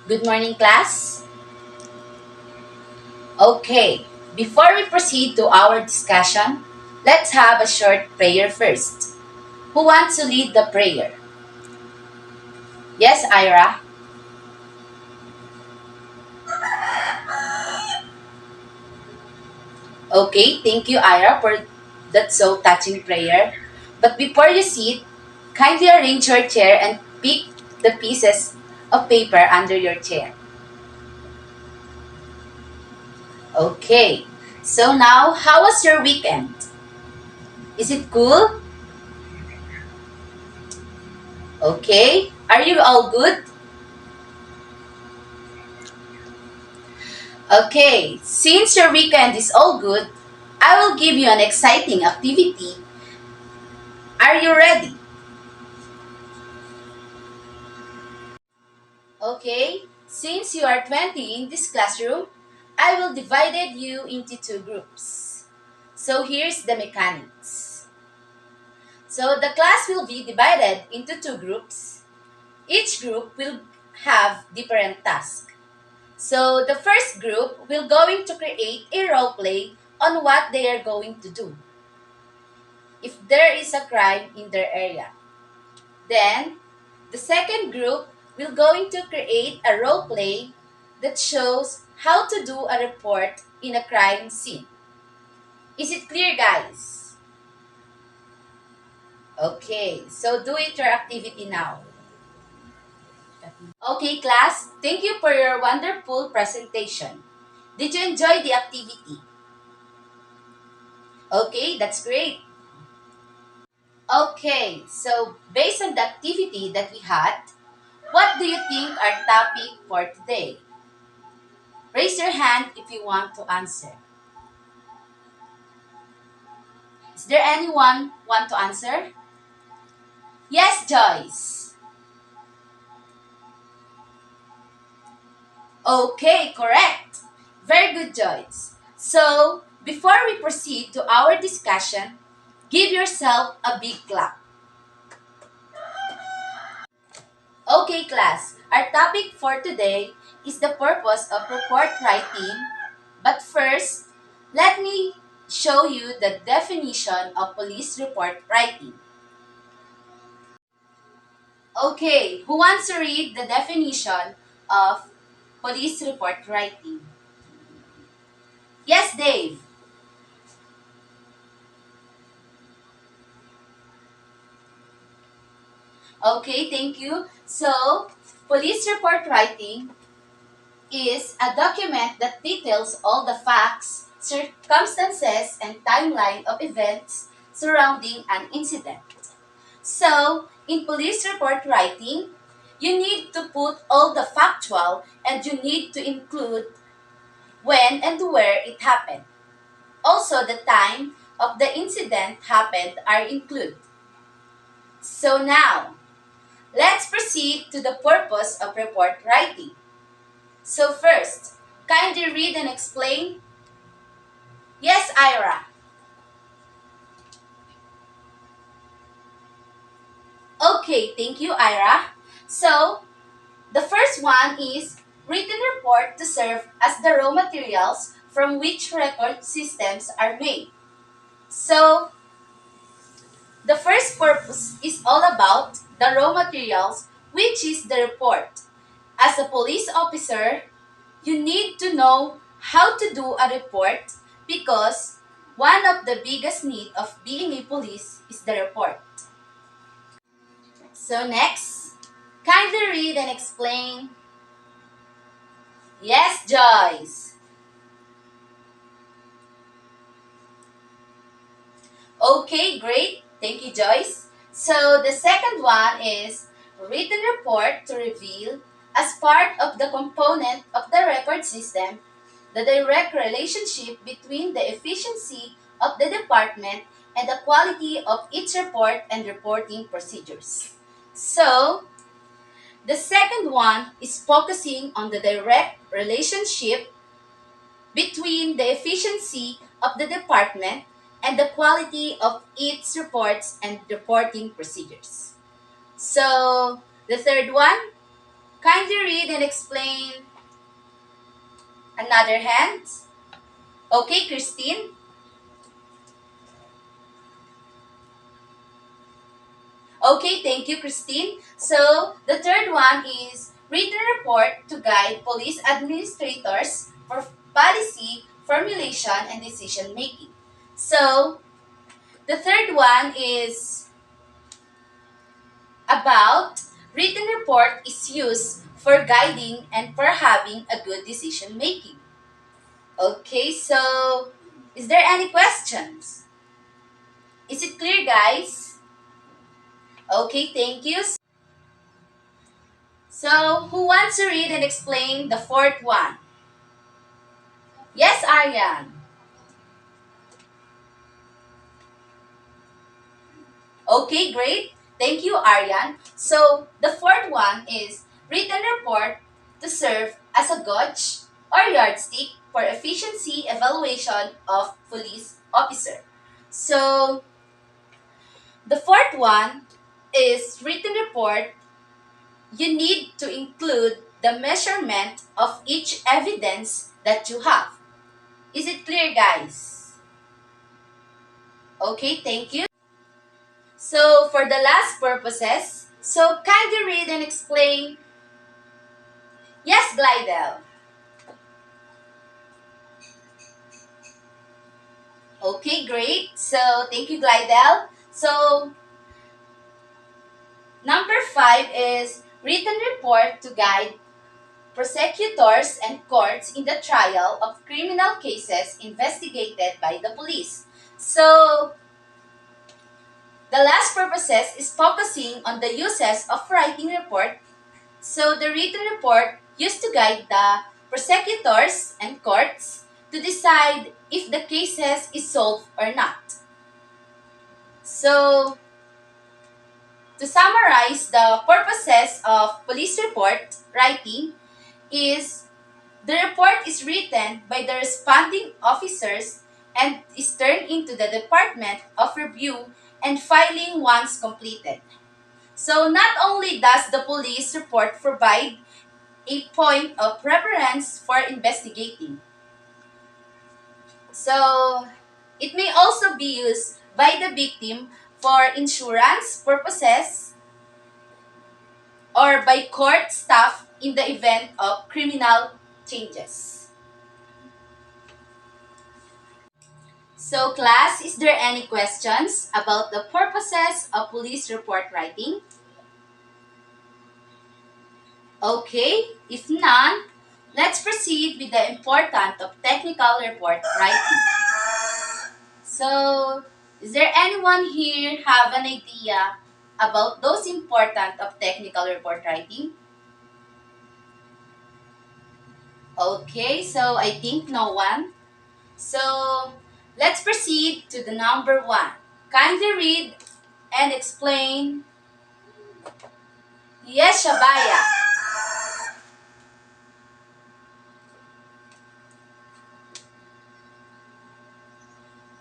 Good morning, class. Okay, before we proceed to our discussion, let's have a short prayer first. Who wants to lead the prayer? Yes, Ira. Okay, thank you, Ira, for that so touching prayer. But before you sit, kindly arrange your chair and pick the pieces of paper under your chair. Okay, so now, how was your weekend? Is it cool? Okay, are you all good? Okay, since your weekend is all good, I will give you an exciting activity. Are you ready? Okay, since you are 20 in this classroom, I will divide you into two groups. So here's the mechanics. So the class will be divided into two groups. Each group will have different tasks. So the first group will going to create a role play on what they are going to do if there is a crime in their area. Then, the second group will going to create a role play that shows how to do a report in a crime scene. Is it clear, guys? Okay, so do it your activity now. Okay, class, thank you for your wonderful presentation. Did you enjoy the activity? Okay, that's great. Okay, so based on the activity that we had, what do you think our topic for today? Raise your hand if you want to answer. Is there anyone want to answer? Yes, Joyce. Okay, correct. Very good, Joyce. So, before we proceed to our discussion, give yourself a big clap. Okay, class. Our topic for today is the purpose of report writing. But first, let me show you the definition of police report writing. Okay, who wants to read the definition of police report writing? Yes, Dave. Okay, thank you. So, police report writing is a document that details all the facts, circumstances, and timeline of events surrounding an incident. So, in police report writing, you need to put all the factual and you need to include when and where it happened. Also, the time of the incident happened are included. So now, let's proceed to the purpose of report writing. So first, kindly read and explain. Yes, Ira. Okay, thank you, Ira. So, the first one is written report to serve as the raw materials from which record systems are made. So, the first purpose is all about the raw materials, which is the report. As a police officer, you need to know how to do a report because one of the biggest need of being a police is the report. So next, kindly read and explain. Yes, Joyce. Okay, great. Thank you, Joyce. So the second one is written report to reveal as part of the component of the record system the direct relationship between the efficiency of the department and the quality of its report and reporting procedures. So, the second one is focusing on the direct relationship between the efficiency of the department and the quality of its reports and reporting procedures. So, the third one, kindly read and explain another hand. Okay, Christine? Okay, thank you, Christine. So, the third one is written report to guide police administrators for policy formulation and decision making. So, the third one is about written report is used for guiding and for having a good decision making. Okay, so is there any questions? Is it clear, guys? Okay, thank you. So, who wants to read and explain the fourth one? Yes, Aryan. Okay, great. Thank you, Aryan. So, the fourth one is written report to serve as a gauge or yardstick for efficiency evaluation of police officer. So, the fourth one is written report. You need to include the measurement of each evidence that you have. Is it clear, guys? Okay, thank you. So, for the last purposes, so kindly read and explain. Yes, Glidel. Okay, great. So, thank you, Glidel. So, number 5 is written report to guide prosecutors and courts in the trial of criminal cases investigated by the police. So, the last purposes is focusing on the uses of writing report. So, the written report used to guide the prosecutors and courts to decide if the cases is solved or not. So, to summarize, the purposes of police report writing is the report is written by the responding officers and is turned into the Department of Review and Filing once completed. So not only does the police report provide a point of reference for investigating, so it may also be used by the victim for insurance purposes or by court staff in the event of criminal changes. So class, is there any questions about the purposes of police report writing? Okay, if none, let's proceed with the importance of technical report writing. So, is there anyone here have an idea about those important of technical report writing? Okay, so I think no one. So, let's proceed to the number 1. Kindly read and explain. Yes, Shabaya.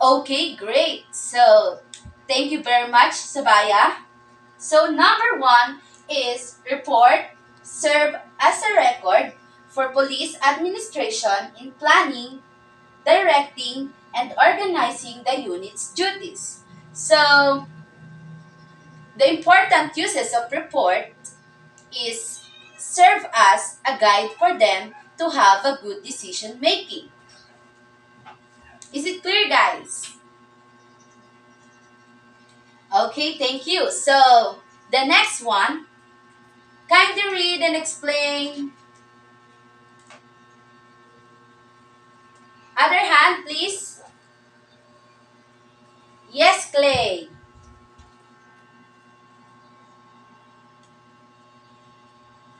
Okay, great. So, thank you very much, Sabaya. So, number 1 is report serve as a record for police administration in planning, directing, and organizing the unit's duties. So, the important uses of report is serve as a guide for them to have a good decision making. Is it clear, guys? Okay, thank you. So, the next one, kindly read and explain. Other hand, please. Yes, Clay.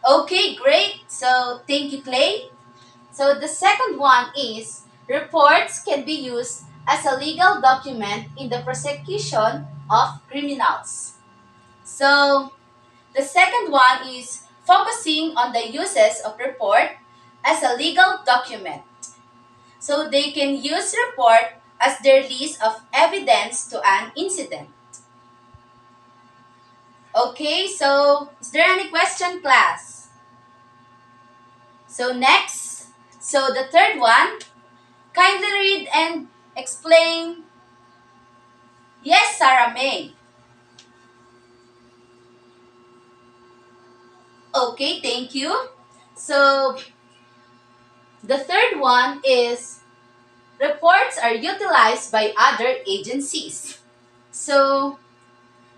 Okay, great. So, thank you, Clay. So, the second one is reports can be used as a legal document in the prosecution of criminals. So, the second one is focusing on the uses of report as a legal document. So they can use report as their list of evidence to an incident. Okay, so is there any question, class? So next, so the third one, kindly read and explain. Yes, Sarah May. Okay, thank you. So the third one is reports are utilized by other agencies. So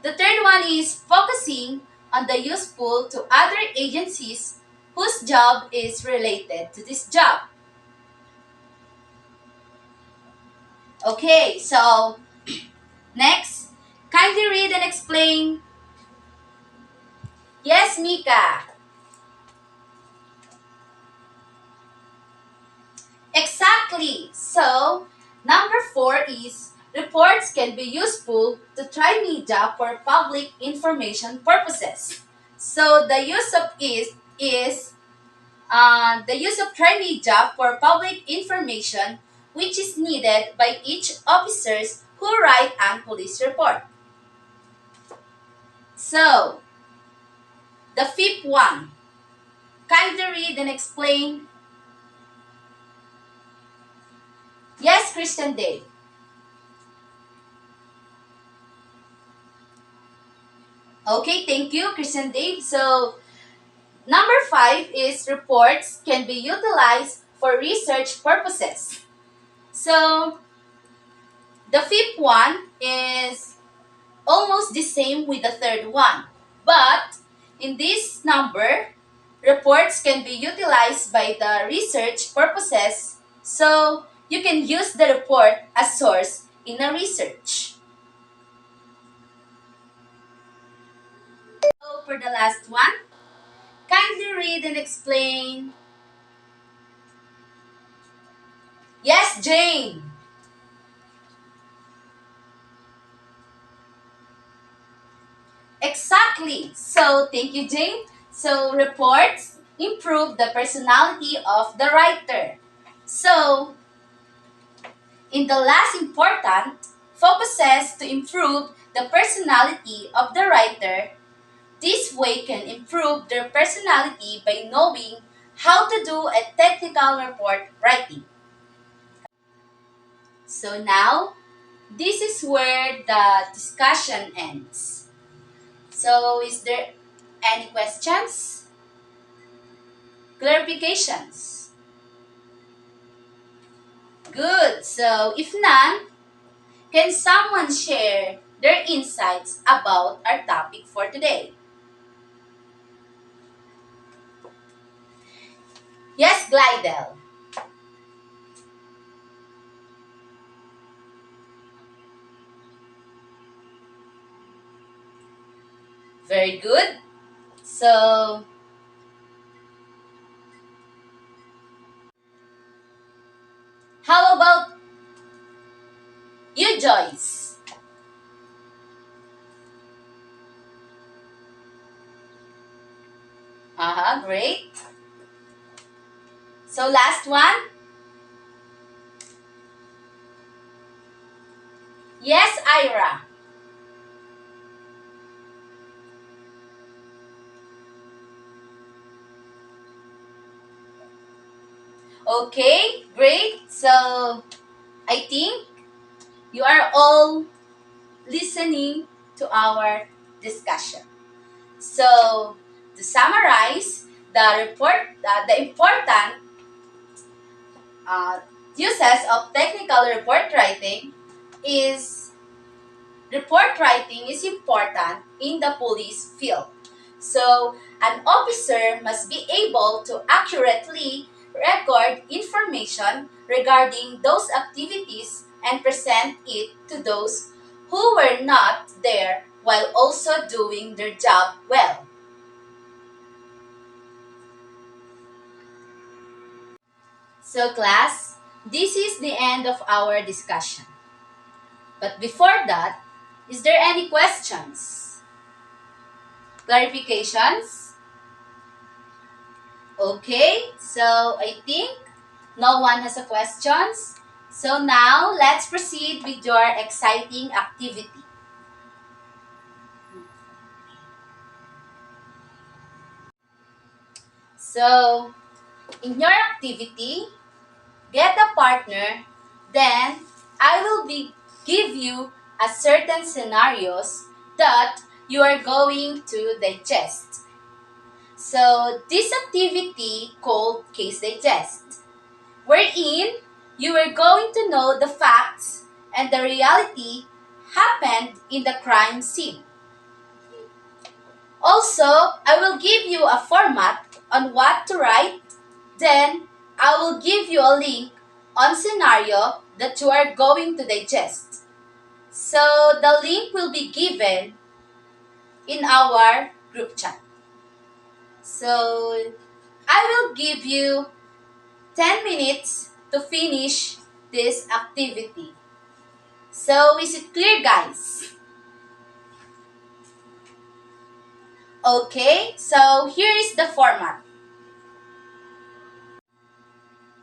the third one is focusing on the useful to other agencies whose job is related to this job. Okay, so next, kindly read and explain. Yes, Mika. Exactly. So, number four is reports can be useful to try media for public information purposes. So, the use of try media for public information, which is needed by each officers who write an police report. So, the fifth one, kindly read and explain. Yes, Christian Day. Okay, thank you, Christian Dave. So, number five is reports can be utilized for research purposes. So, the fifth one is almost the same with the third one. But in this number, reports can be utilized by the research purposes. So, you can use the report as source in a research. So, for the last one, kindly read and explain. Yes, Jane. Exactly. So, thank you, Jane. So, reports improve the personality of the writer. So, in the last important, focuses to improve the personality of the writer. This way can improve their personality by knowing how to do a technical report writing. So now, this is where the discussion ends. So, is there any questions? Clarifications? Good. So, if none, can someone share their insights about our topic for today? Yes, Glidel. Very good. So, how about you, Joyce? Great. So, last one. Yes, Ira. Okay, great. So, I think you are all listening to our discussion. So, to summarize, the important uh, uses of technical report writing is report writing is important in the police field. So, an officer must be able to accurately record information regarding those activities and present it to those who were not there while also doing their job well. So, class, this is the end of our discussion. But before that, is there any questions? Clarifications? Okay, so I think no one has a questions. So now let's proceed with your exciting activity. So In your activity, get a partner, then I will give you a certain scenarios that you are going to digest. So this activity called Case Digest, wherein you are going to know the facts and the reality happened in the crime scene. Also, I will give you a format on what to write. Then, I will give you a link on scenario that you are going to digest. So, the link will be given in our group chat. So, I will give you 10 minutes to finish this activity. So, is it clear, guys? Okay, so here is the format.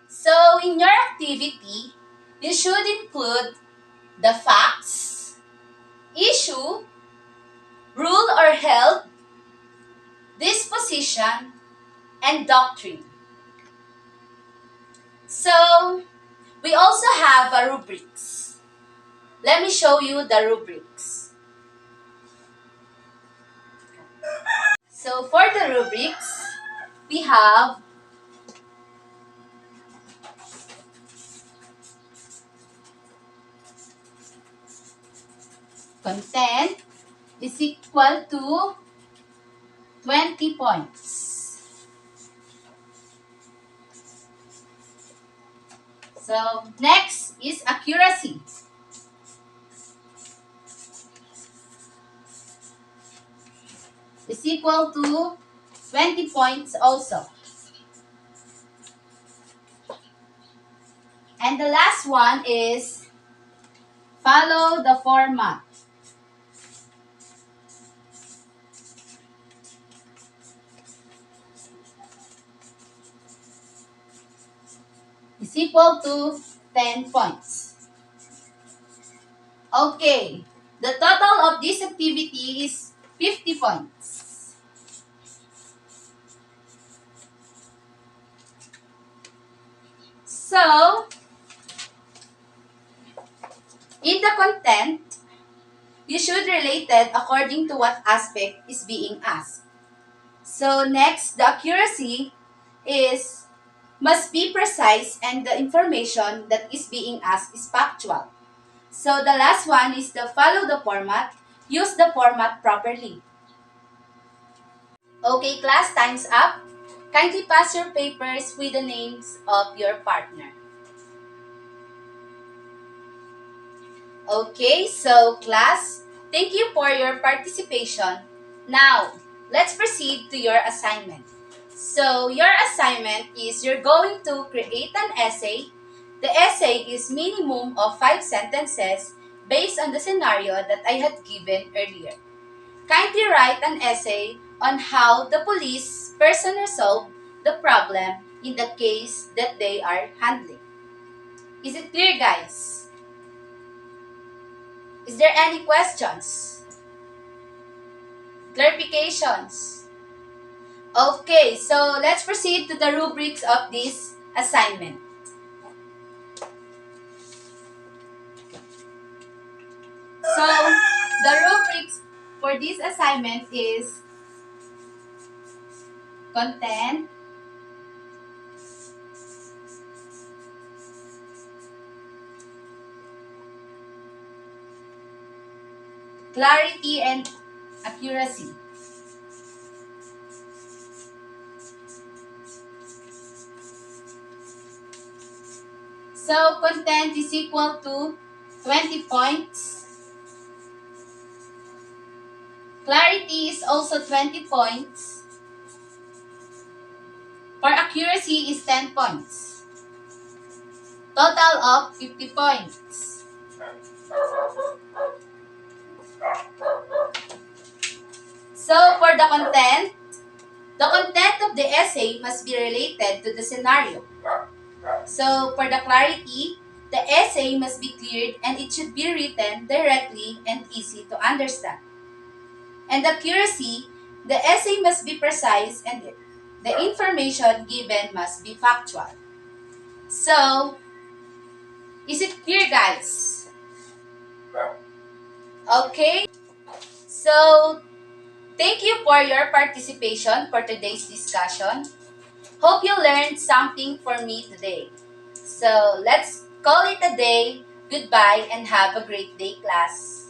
So, in your activity, you should include the facts, issue, rule or held, disposition, and doctrine. So, we also have a rubrics. Let me show you the rubrics. So, for the rubrics, we have content is equal to 20 points. So, next is accuracy. Is equal to 20 points also. And the last one is follow the format. Is equal to 10 points. Okay, the total of this activity is 50 points. So, in the content, you should relate it according to what aspect is being asked. So, next, the accuracy is must be precise and the information that is being asked is factual. So, the last one is the follow the format. Use the format properly. Okay, class, time's up. Kindly pass your papers with the names of your partner. Okay, so class, thank you for your participation. Now, let's proceed to your assignment. So, your assignment is you're going to create an essay. The essay is minimum of 5 sentences based on the scenario that I had given earlier. Kindly write an essay on how the police person resolved the problem in the case that they are handling. Is it clear, guys? Is there any questions? Clarifications? Okay, so let's proceed to the rubrics of this assignment. So, the rubrics for this assignment is content, clarity, and accuracy. So, content is equal to 20 points. Clarity is also 20 points. For accuracy is 10 points. Total of 50 points. So, for the content of the essay must be related to the scenario. So, for the clarity, the essay must be cleared and it should be written directly and easy to understand. And accuracy, the essay must be precise and The information given must be factual. So, is it clear, guys? Okay. So, thank you for your participation for today's discussion. Hope you learned something for me today. So, let's call it a day. Goodbye and have a great day, class.